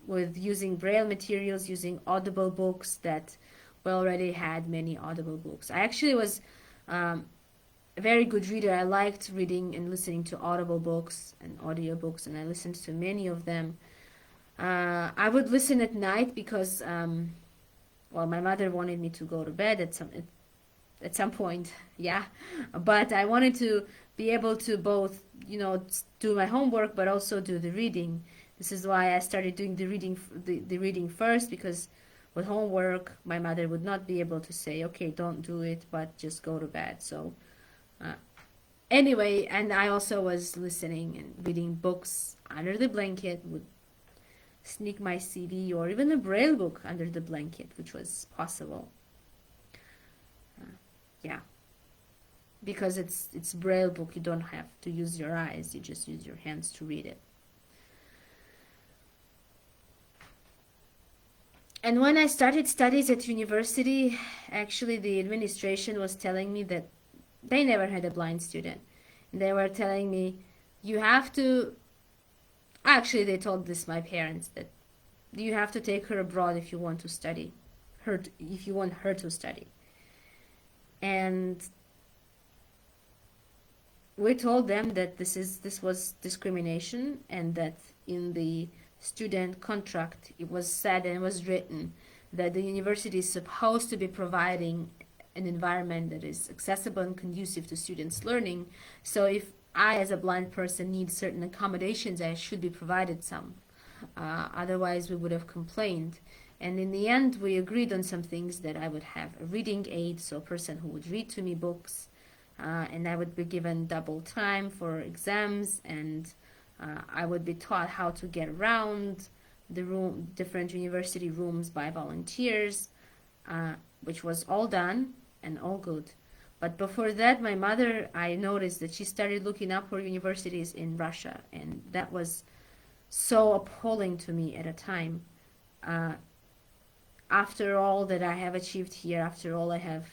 with using braille materials, using audible books that we already had many audible books. I actually was um, a very good reader. I liked reading and listening to audible books and audiobooks, and I listened to many of them. I would listen at night because, well, my mother wanted me to go to bed at some point, yeah. But I wanted to be able to both, do my homework, but also do the reading. This is why I started doing the reading first, because with homework, my mother would not be able to say, okay, don't do it, but just go to bed. So, uh, anyway, and I also was listening and reading books under the blanket, would sneak my CD or even a braille book under the blanket, which was possible. Yeah, because it's braille book, you don't have to use your eyes, you just use your hands to read it. And when I started studies at university, actually the administration was telling me that they never had a blind student. They were telling me, you have to, actually they told this my parents, that you have to take her abroad if you want to study, if you want her to study. And we told them that this was discrimination and that in the student contract it was said and it was written that the university is supposed to be providing an environment that is accessible and conducive to students' learning. So if I, as a blind person, need certain accommodations, I should be provided some. Otherwise, we would have complained. And in the end, we agreed on some things, that I would have a reading aid, so a person who would read to me books, and I would be given double time for exams, and I would be taught how to get around the different university rooms by volunteers, which was all done and all good. But before that, my mother, I noticed that she started looking up for universities in Russia, and that was so appalling to me at a time. Uh, After all that I have achieved here, after all I have,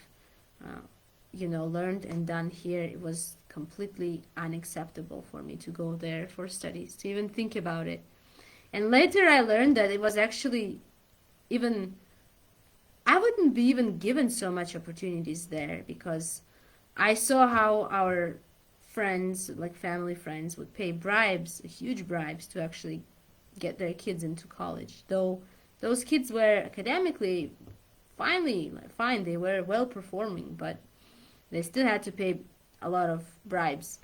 uh, learned and done here, it was completely unacceptable for me to go there for studies, to even think about it. And later I learned that it was actually even, I wouldn't be even given so much opportunities there, because I saw how our friends, like family friends, would pay bribes, huge bribes, to actually get their kids into college. Though those kids were academically fine, they were well performing, but they still had to pay a lot of bribes.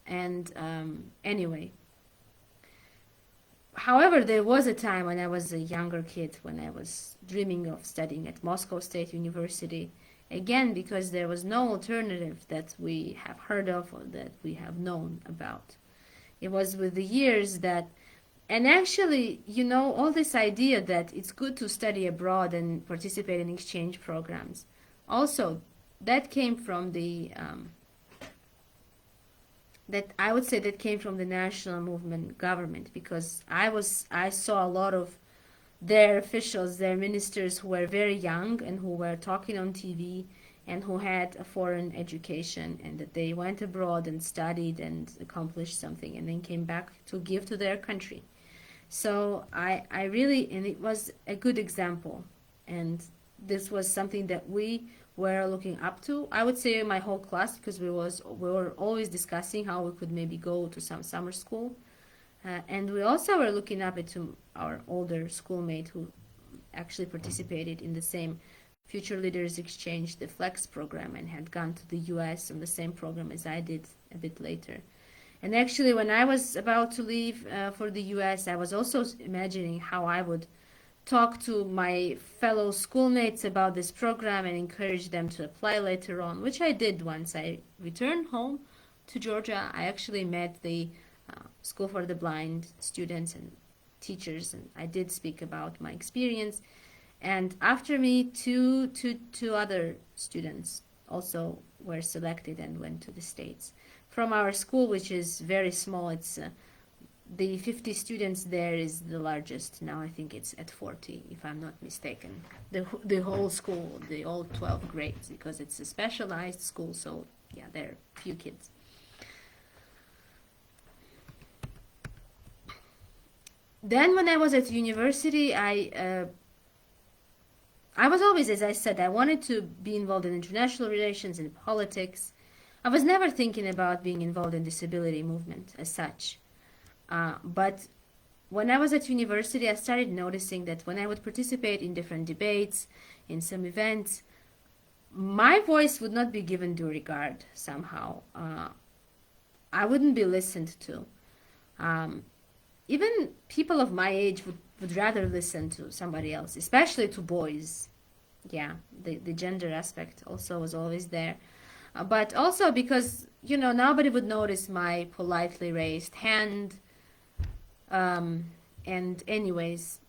And anyway, however, there was a time when I was a younger kid when I was dreaming of studying at Moscow State University. Again, because there was no alternative that we have heard of or that we have known about. It was with the years that, and actually, all this idea that it's good to study abroad and participate in exchange programs. Also, that came from that I would say that came from the national movement government, because I saw a lot of their officials, their ministers, who were very young and who were talking on TV and who had a foreign education, and that they went abroad and studied and accomplished something and then came back to give to their country. So I really, and it was a good example. And this was something that we were looking up to. I would say my whole class, because we were always discussing how we could maybe go to some summer school. And we also were looking up to our older schoolmate who actually participated in the same Future Leaders Exchange, the FLEX program, and had gone to the US on the same program as I did a bit later. And actually, when I was about to leave for the US, I was also imagining how I would talk to my fellow schoolmates about this program and encourage them to apply later on, which I did once I returned home to Georgia. I actually met the School for the Blind students and teachers, and I did speak about my experience. And after me, two other students also were selected and went to the States. From our school, which is very small, it's the 50 students there is the largest. Now I think it's at 40, if I'm not mistaken. The whole school, the all 12 grades, because it's a specialized school, so yeah, there are few kids. Then when I was at university, I was always, as I said, I wanted to be involved in international relations and politics. I was never thinking about being involved in disability movement as such. But when I was at university, I started noticing that when I would participate in different debates, in some events, my voice would not be given due regard somehow. I wouldn't be listened to. Even people of my age would rather listen to somebody else, especially to boys. Yeah, the gender aspect also was always there. But also because, nobody would notice my politely raised hand. And anyways,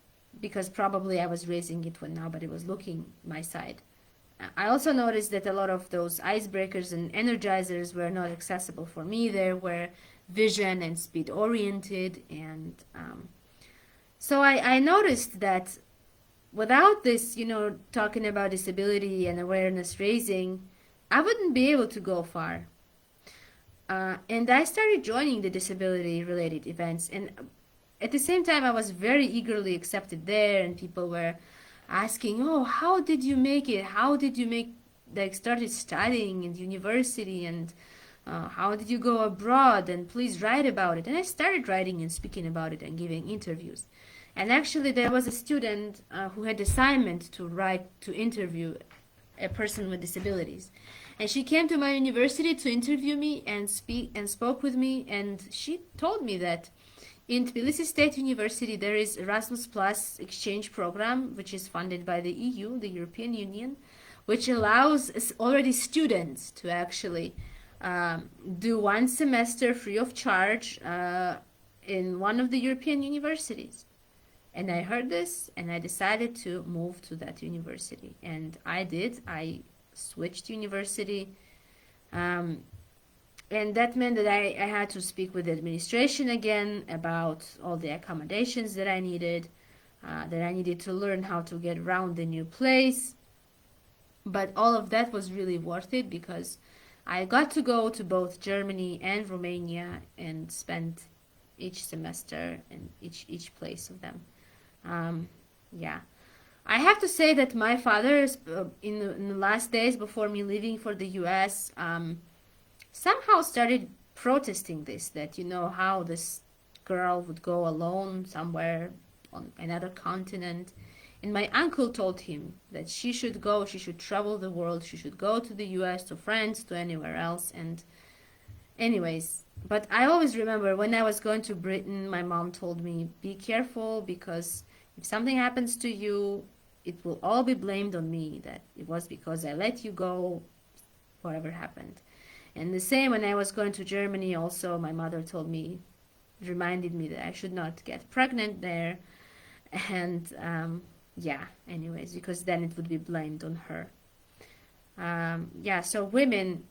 because probably I was raising it when nobody was looking my side. I also noticed that a lot of those icebreakers and energizers were not accessible for me. They were vision and speed oriented, and so I noticed that without this, talking about disability and awareness raising, I wouldn't be able to go far. And I started joining the disability related events, and at the same time I was very eagerly accepted there, and people were asking, oh, how did you make it? How did you started studying in university, and how did you go abroad, and please write about it. And I started writing and speaking about it and giving interviews. And actually there was a student who had assignment to interview a person with disabilities. And she came to my university to interview me and spoke with me, and she told me that in Tbilisi State University there is Erasmus Plus exchange program, which is funded by the EU, the European Union, which allows already students to actually do one semester free of charge in one of the European universities. And I heard this, and I decided to move to that university. And I did. I switched university. And that meant that I had to speak with the administration again about all the accommodations that I needed to learn how to get around the new place. But all of that was really worth it, because I got to go to both Germany and Romania and spend each semester and each place of them. Yeah. I have to say that my father, in the last days before me leaving for the US, somehow started protesting this, that how this girl would go alone somewhere on another continent. And my uncle told him that she should travel the world, she should go to the US, to France, to anywhere else. And anyways, but I always remember when I was going to Britain, my mom told me, be careful, because if something happens to you, it will all be blamed on me, that it was because I let you go, whatever happened. And the same when I was going to Germany, also my mother told me, reminded me that I should not get pregnant there. And yeah, anyways, because then it would be blamed on her. Yeah, so women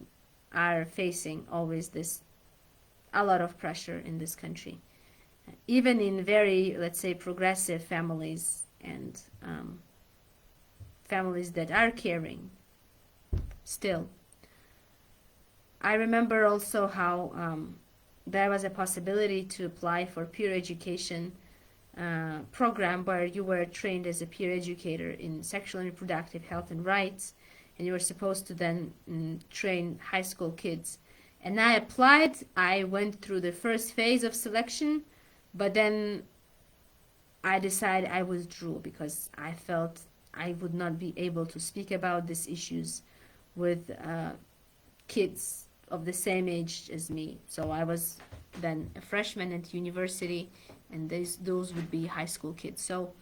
are facing always a lot of pressure in this country, even in very, let's say, progressive families and families that are caring still. I remember also how there was a possibility to apply for peer education program where you were trained as a peer educator in sexual and reproductive health and rights, and you were supposed to then train high school kids. And I applied. I went through the first phase of selection, but then I decided I withdrew because I felt I would not be able to speak about these issues with kids of the same age as me. So I was then a freshman at university, and those would be high school kids. So,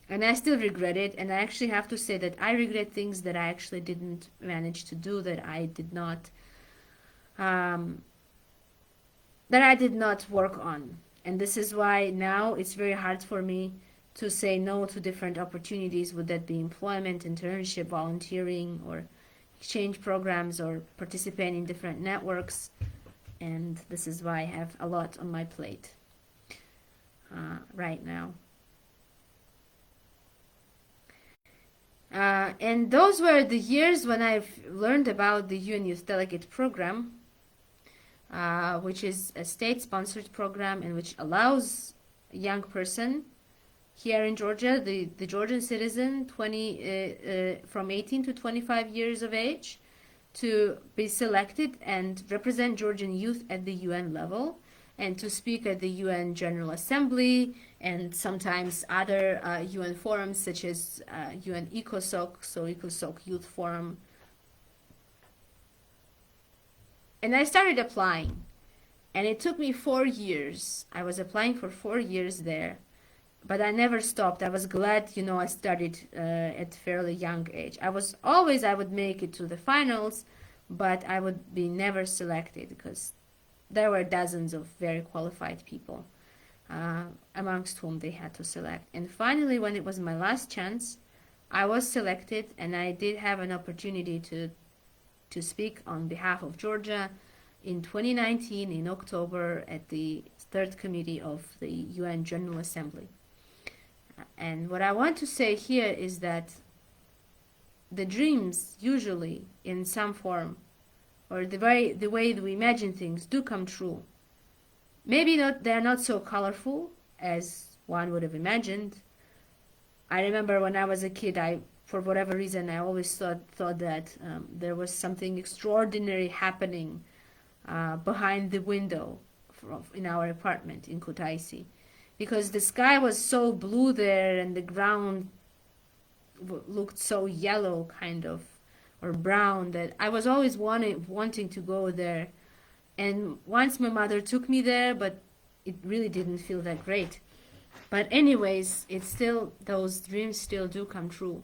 and I still regret it, and I actually have to say that I regret things that I actually didn't manage to do, that I did not work on. And this is why now it's very hard for me to say no to different opportunities, would that be employment, internship, volunteering, or exchange programs, or participate in different networks. And this is why I have a lot on my plate right now. And those were the years when I've learned about the UN Youth Delegate Program, which is a state-sponsored program and which allows a young person here in Georgia, the Georgian citizen, from 18 to 25 years of age, to be selected and represent Georgian youth at the UN level, and to speak at the UN General Assembly and sometimes other UN forums such as UN ECOSOC, so ECOSOC Youth Forum. And I started applying, and it took me 4 years. I was applying for 4 years there, but I never stopped. I was glad, I started at fairly young age. I would make it to the finals, but I would be never selected because there were dozens of very qualified people amongst whom they had to select. And finally, when it was my last chance, I was selected, and I did have an opportunity to speak on behalf of Georgia in 2019 in October at the third committee of the UN General Assembly. And what I want to say here is that the dreams usually in some form, or the way we imagine things, do come true. Maybe they're not so colorful as one would have imagined. I remember when I was a kid, for whatever reason, I always thought that there was something extraordinary happening behind the window in our apartment in Kutaisi, because the sky was so blue there and the ground looked so yellow, kind of, or brown, that I was always wanting to go there. And once my mother took me there, but it really didn't feel that great. But anyways, those dreams still do come true.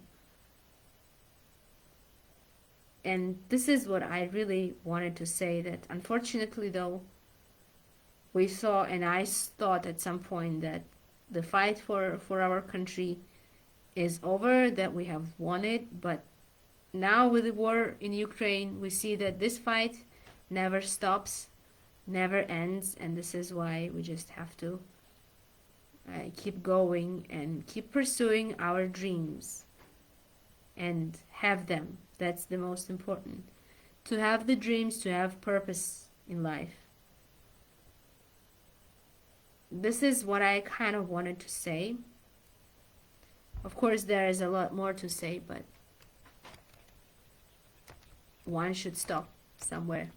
And this is what I really wanted to say, that unfortunately though, we saw, and I thought at some point, that the fight for our country is over, that we have won it. But now with the war in Ukraine, we see that this fight never stops, never ends, and this is why we just have to keep going and keep pursuing our dreams and have them. That's the most important. To have the dreams, to have purpose in life. this is what I kind of wanted to say. Of course, there is a lot more to say, but one should stop somewhere.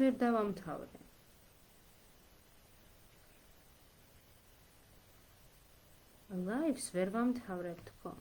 ვერ დავამთავრე. Lives ვერ ვამთავრებ თქო.